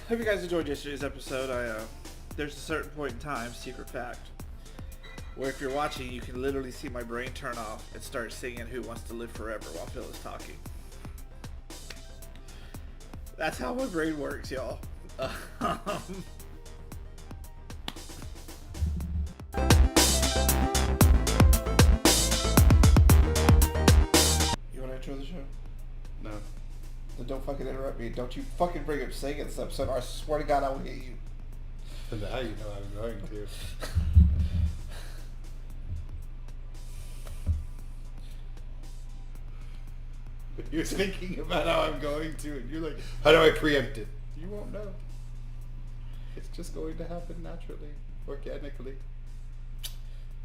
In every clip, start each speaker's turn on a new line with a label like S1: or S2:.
S1: Hope you guys enjoyed yesterday's episode. There's a certain point in time, secret fact, where if you're watching, you can literally see my brain turn off and start singing "Who Wants to Live Forever" while Phil is talking. That's how my brain works, y'all. You want to intro the show?
S2: No.
S1: Then don't fucking interrupt me. Don't you fucking bring up singing this episode, or I swear to God I will hit you.
S2: Now you know I'm going to. You're thinking about how I'm going to, and you're like, how do I preempt it? You won't know. It's just going to happen naturally, organically.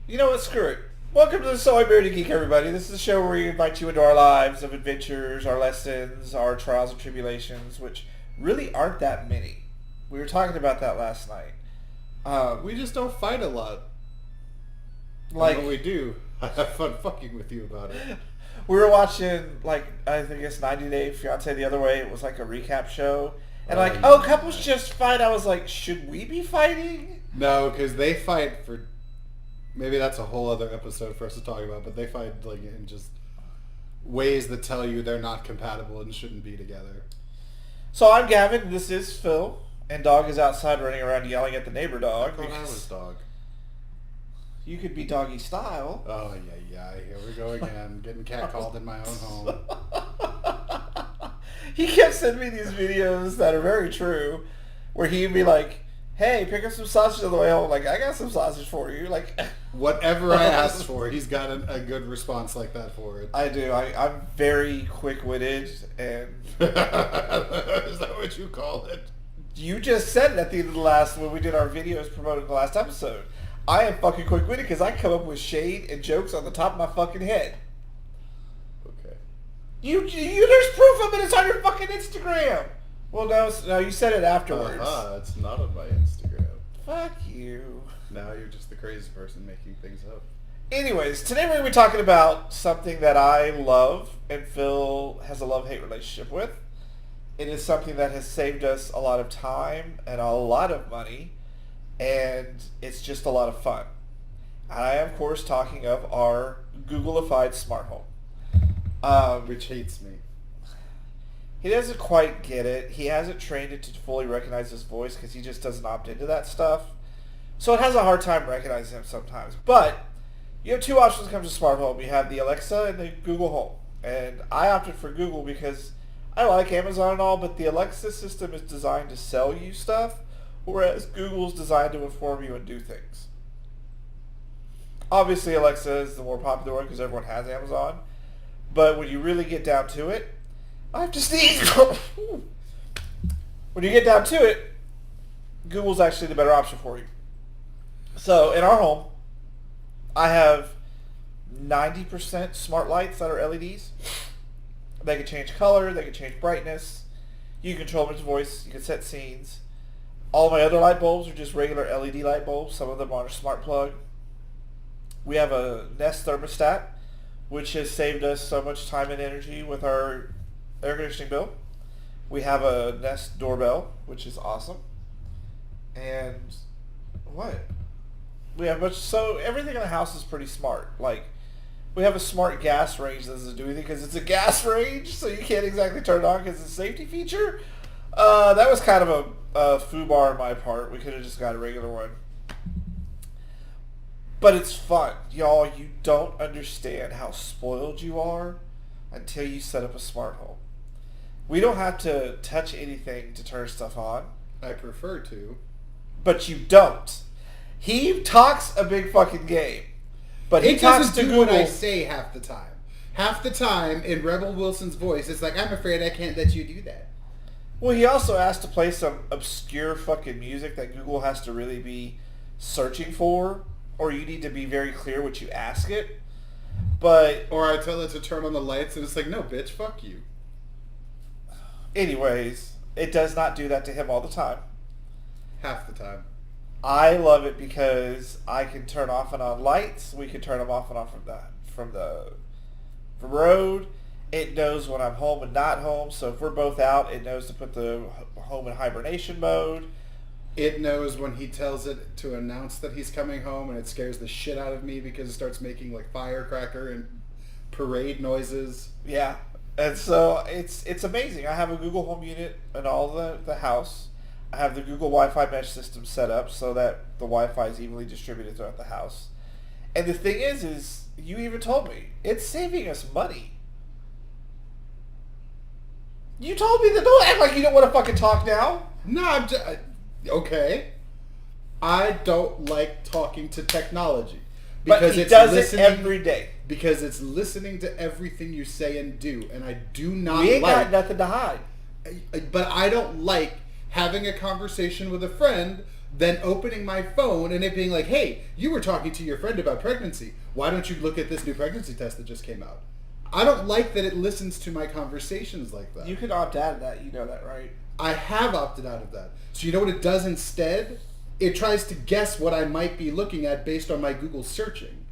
S1: You know what? Screw it. Welcome to the So I'm Married to Geek, everybody. This is a show where we invite you into our lives of adventures, our lessons, our trials and tribulations, which really aren't that many. We were talking about that last night.
S2: We just don't fight a lot.
S1: Like,
S2: and when we do, I have fun fucking with you about it.
S1: We were watching, I think it's 90 Day Fiancé the other way. It was like a recap show. And couples just fight. I was like, should we be fighting?
S2: No, because they fight for... Maybe that's a whole other episode for us to talk about, but they fight in just ways that tell you they're not compatible and shouldn't be together.
S1: So I'm Gavin, this is Phil, and Dog is outside running around yelling at the neighbor dog.
S2: I thought I was Dog.
S1: You could be Doggy Style.
S2: Oh, yeah, here we go again, getting catcalled in my own home.
S1: He kept sending me these videos that are very true, where he'd be like, hey, pick up some sausage on the way home. Like, I got some sausage for you. Like,
S2: whatever I asked for, he's got a good response like that for it.
S1: I do. I'm very quick-witted, and...
S2: Is that what you call it?
S1: You just said it at the end of the last, when we did our videos promoting the last episode. I am fucking quick-witted because I come up with shade and jokes on the top of my fucking head.
S2: Okay.
S1: You there's proof of it. It's on your fucking Instagram. Well, no, you said it afterwards.
S2: It's not on my Instagram.
S1: Fuck you.
S2: Now you're just the crazy person making things up.
S1: Anyways, today we're going to be talking about something that I love and Phil has a love-hate relationship with. It is something that has saved us a lot of time and a lot of money, and it's just a lot of fun. And I am, of course, talking of our Google-ified smart home.
S2: Which hates me.
S1: He doesn't quite get it. He hasn't trained it to fully recognize his voice because he just doesn't opt into that stuff. So it has a hard time recognizing him sometimes. But you have two options when it comes to smart home. You have the Alexa and the Google Home. And I opted for Google because I like Amazon and all, but the Alexa system is designed to sell you stuff, whereas Google's designed to inform you and do things. Obviously, Alexa is the more popular one because everyone has Amazon. But when you really get down to it, I have to sneeze. When you get down to it, Google's actually the better option for you. So in our home, I have 90% smart lights that are LEDs. They can change color, they can change brightness. You can control them with voice, you can set scenes. All my other light bulbs are just regular LED light bulbs. Some of them are a smart plug. We have a Nest thermostat, which has saved us so much time and energy with our air conditioning bill. We have a Nest doorbell, which is awesome. And what? We have so everything in the house is pretty smart. Like, we have a smart gas range that doesn't do anything because it's a gas range, so you can't exactly turn it on because it's a safety feature. That was kind of a foobar on my part. We could have just got a regular one. But it's fun. Y'all, you don't understand how spoiled you are until you set up a smart home. We don't have to touch anything to turn stuff on.
S2: I prefer to.
S1: But you don't. He talks a big fucking game. But he talks to Google.
S2: What I say half the time. Half the time, in Rebel Wilson's voice, it's like, I'm afraid I can't let you do that.
S1: Well, he also asked to play some obscure fucking music that Google has to really be searching for. Or you need to be very clear what you ask it. But...
S2: Or I tell it to turn on the lights, and it's like, no, bitch, fuck you.
S1: Anyways, it does not do that to him all the time.
S2: Half the time.
S1: I love it because I can turn off and on lights. We can turn them off and on from the road. It knows when I'm home and not home. So if we're both out, it knows to put the home in hibernation mode.
S2: It knows when he tells it to announce that he's coming home, and it scares the shit out of me because it starts making like firecracker and parade noises.
S1: Yeah. And so it's amazing. I have a Google Home unit in all the house. I have the Google Wi-Fi mesh system set up so that the Wi-Fi is evenly distributed throughout the house. And the thing is you even told me, it's saving us money. You told me that. Don't act like you don't want to fucking talk now.
S2: No, I'm just... Okay. I don't like talking to technology.
S1: But he does it every day.
S2: Because it's listening to everything you say and do. And I do not
S1: We ain't got nothing to hide.
S2: But I don't like having a conversation with a friend, then opening my phone and it being like, hey, you were talking to your friend about pregnancy. Why don't you look at this new pregnancy test that just came out? I don't like that it listens to my conversations like that.
S1: You can opt out of that. You know that, right?
S2: I have opted out of that. So you know what it does instead? It tries to guess what I might be looking at based on my Google searching.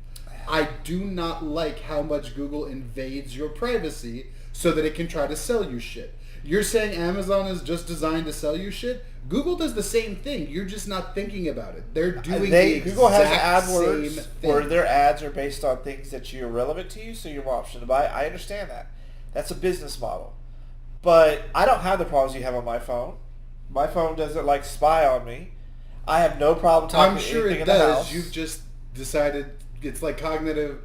S2: I do not like how much Google invades your privacy so that it can try to sell you shit. You're saying Amazon is just designed to sell you shit? Google does the same thing. You're just not thinking about it. They're doing the exact
S1: Google has
S2: AdWords
S1: same thing. Where their ads are based on things that are relevant to you, so you have option to buy. I understand that. That's a business model. But I don't have the problems you have on my phone. My phone doesn't like spy on me. I have no problem talking to anything in the house.
S2: You've just decided it's like cognitive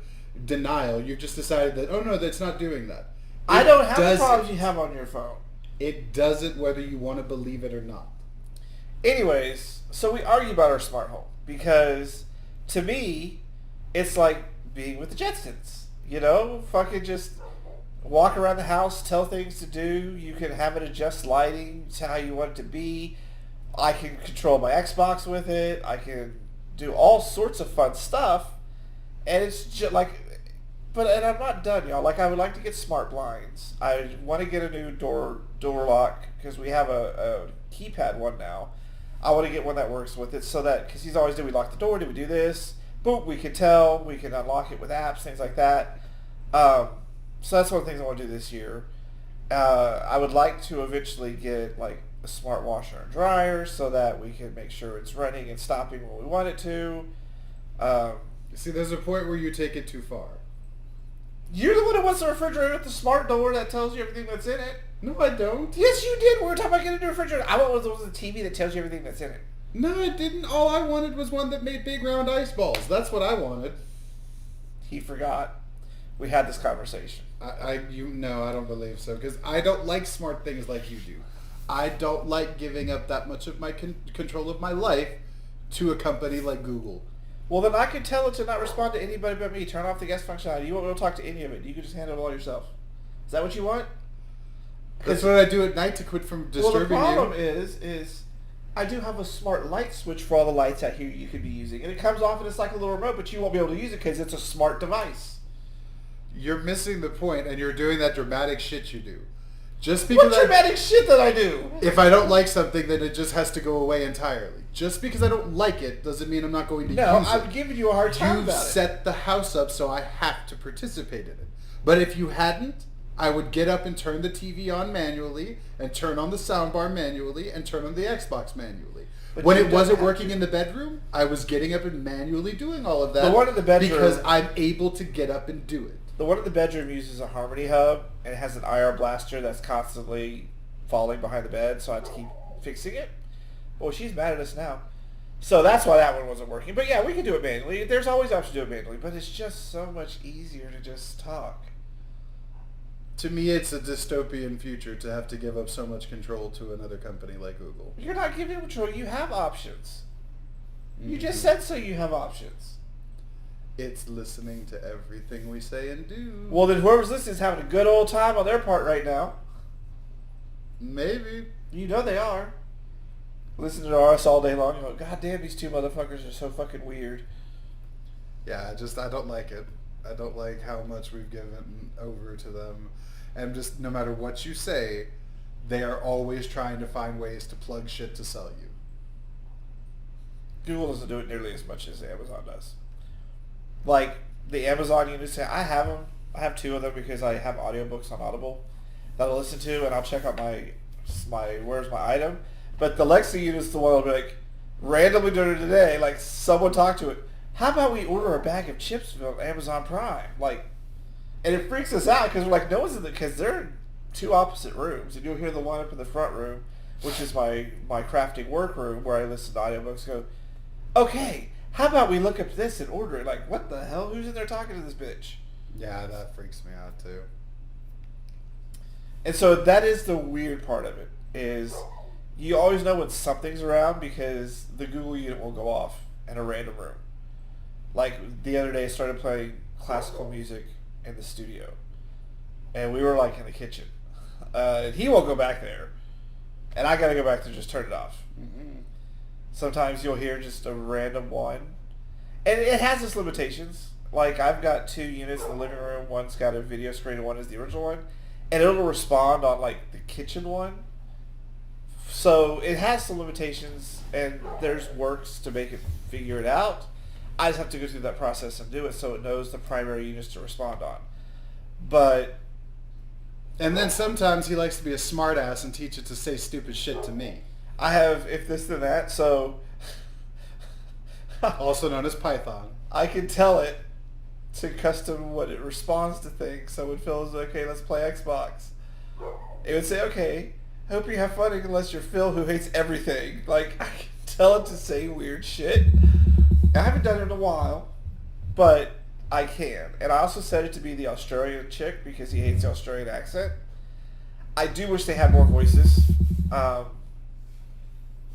S2: denial. You've just decided that, oh no, that's not doing that.
S1: I don't have the problems you have on your phone.
S2: It doesn't, whether you want to believe it or not.
S1: Anyways, so we argue about our smart home because to me, it's like being with the Jetsons. You know, fucking just walk around the house, tell things to do. You can have it adjust lighting to how you want it to be. I can control my Xbox with it. I can do all sorts of fun stuff. And it's just like, and I'm not done, y'all. Like, I would like to get smart blinds. I want to get a new door lock because we have a keypad one now. I want to get one that works with it so that, because he's always, do we lock the door? Do we do this? Boop, we can tell. We can unlock it with apps, things like that. So that's one of the things I want to do this year. I would like to eventually get like a smart washer and dryer so that we can make sure it's running and stopping when we want it to.
S2: See, there's a point where you take it too far.
S1: You're the one who wants the refrigerator with the smart door that tells you everything that's in it.
S2: No, I don't.
S1: Yes, you did. We were talking about getting a new refrigerator. I want one of those with a TV that tells you everything that's in it.
S2: No, I didn't. All I wanted was one that made big round ice balls. That's what I wanted.
S1: He forgot. We had this conversation.
S2: No, I don't believe so, because I don't like smart things like you do. I don't like giving up that much of my control of my life to a company like Google.
S1: Well, then I can tell it to not respond to anybody but me. Turn off the guest functionality. You won't be able to talk to any of it. You can just handle it all yourself. Is that what you want?
S2: That's what I do at night to quit from disturbing you.
S1: Well, the problem is I do have a smart light switch for all the lights out here you could be using. And it comes off and it's like a little remote, but you won't be able to use it because it's a smart device.
S2: You're missing the point, and you're doing that dramatic shit you do. Just because
S1: what dramatic shit that I do?
S2: If I don't like something, then it just has to go away entirely. Just because I don't like it doesn't mean I'm not going to use it.
S1: No, I'm giving you a hard time about it.
S2: You've set the house up so I have to participate in it. But if you hadn't, I would get up and turn the TV on manually, and turn on the soundbar manually, and turn on the Xbox manually. But when it wasn't working in the bedroom, I was getting up and manually doing all of that.
S1: The one in the bedroom,
S2: because I'm able to get up and do it.
S1: The one in the bedroom uses a Harmony hub, and it has an IR blaster that's constantly falling behind the bed, so I have to keep fixing it. Well, she's mad at us now. So that's why that one wasn't working. But yeah, we can do it manually. There's always options to do it manually, but it's just so much easier to just talk.
S2: To me, it's a dystopian future to have to give up so much control to another company like Google.
S1: You're not giving control. You have options. You just said so you have options.
S2: It's listening to everything we say and do.
S1: Well, then whoever's listening is having a good old time on their part right now.
S2: Maybe.
S1: You know they are. Listening to us all day long. You go, God damn, these two motherfuckers are so fucking weird.
S2: Yeah, I don't like it. I don't like how much we've given over to them. And just no matter what you say, they are always trying to find ways to plug shit to sell you.
S1: Google doesn't do it nearly as much as Amazon does. Like, the Amazon units, I have them. I have two of them because I have audiobooks on Audible that I listen to, and I'll check out my where's my item. But the Alexa unit is the one I'll be like, randomly during the day, like someone talked to it. How about we order a bag of chips from Amazon Prime? Like, and it freaks us out because we're like, no one's in the, because they're in two opposite rooms, and you'll hear the one up in the front room, which is my crafting work room where I listen to audiobooks. Go, okay, how about we look up this and order it? Like, what the hell? Who's in there talking to this bitch?
S2: Yeah, that freaks me out too.
S1: And so that is the weird part of it, is you always know when something's around because the Google unit will go off in a random room. Like the other day I started playing classical music in the studio. And we were like in the kitchen. And he won't go back there. And I gotta go back there and just turn it off. Mm-hmm. Sometimes you'll hear just a random one. And it has its limitations. Like I've got two units in the living room. One's got a video screen and one is the original one. And it'll respond on like the kitchen one. So it has some limitations and there's works to make it figure it out. I just have to go through that process and do it so it knows the primary units to respond on. But...
S2: And then sometimes he likes to be a smartass and teach it to say stupid shit to me.
S1: I have if this then that, so...
S2: also known as Python.
S1: I can tell it to custom what it responds to things. So when Phil is okay, let's play Xbox. It would say, okay, hope you have fun unless you're Phil who hates everything. Like, I can tell it to say weird shit. I haven't done it in a while, but I can. And I also set it to be the Australian chick because he hates the Australian accent. I do wish they had more voices.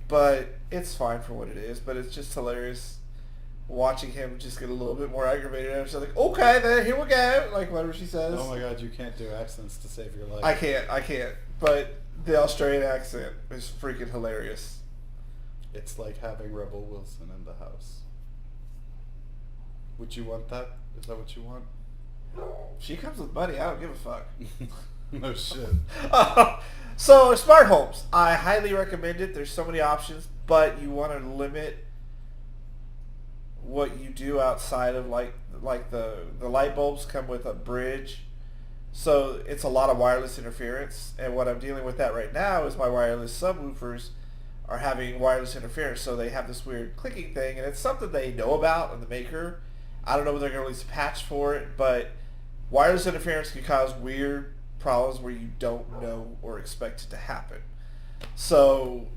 S1: But it's fine for what it is. But it's just hilarious watching him just get a little bit more aggravated. And she's like, okay, then here we go. Like, whatever she says.
S2: Oh my god, you can't do accents to save your life.
S1: I can't. But the Australian accent is freaking hilarious.
S2: It's like having Rebel Wilson in the house. Would you want that? Is that what you want?
S1: She comes with money. I don't give a fuck.
S2: No shit.
S1: So smart homes, I highly recommend it. There's so many options, but you want to limit what you do outside of like the light bulbs come with a bridge, so it's a lot of wireless interference. And what I'm dealing with that right now is my wireless subwoofers are having wireless interference, so they have this weird clicking thing, and it's something they know about in the maker. I don't know when they're going to release a patch for it, but wireless interference can cause weird problems where you don't know or expect it to happen. So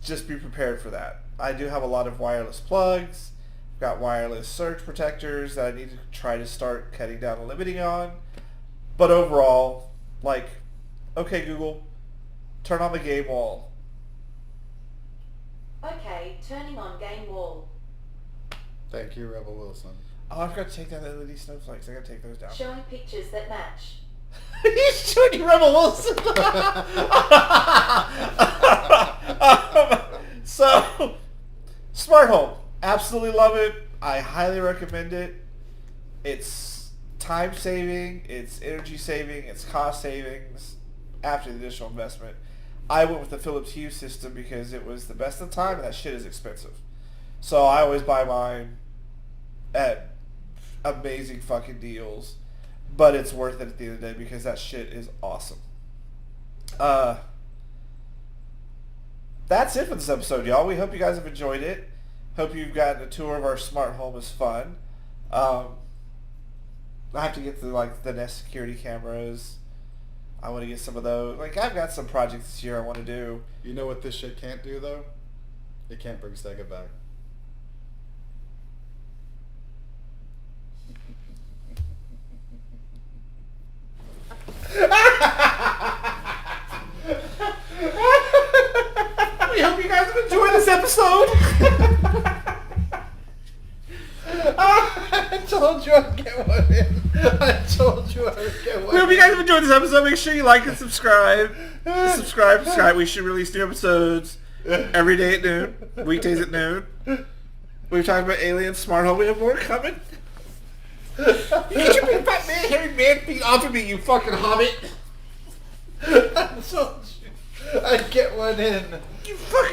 S1: just be prepared for that. I do have a lot of wireless plugs. I've got wireless surge protectors that I need to try to start cutting down and limiting on. But overall, like, okay, Google, turn on the game wall.
S3: Okay, turning on game wall.
S2: Thank you, Rebel Wilson.
S1: Oh, I forgot to take down the LED snowflakes. I gotta take those down.
S3: Showing pictures that match.
S1: He's showing you Rebel Wilson. So, smart home. Absolutely love it. I highly recommend it. It's time saving. It's energy saving. It's cost savings after the additional investment. I went with the Philips Hue system because it was the best of the time, and that shit is expensive. So I always buy mine at amazing fucking deals, but it's worth it at the end of the day because that shit is awesome. That's it for this episode, y'all. We hope you guys have enjoyed it. Hope you've gotten a tour of our smart home. Is fun. I have to get the Nest security cameras. I want to get some of those. Like, I've got some projects this year I want to do.
S2: You know what this shit can't do, though? It can't bring Sega back.
S1: We hope you guys have enjoyed this episode.
S2: I told you I'd get one in. I told you I would get one.
S1: We hope you guys have enjoyed this episode. Make sure you like and subscribe. Subscribe. We should release new episodes every day at noon. Weekdays at noon. We've talked about Alien, Smart Home. We have more coming. You get your big fat man, hairy man feet off of me, you fucking hobbit.
S2: I told you I'd get one in.
S1: You fucking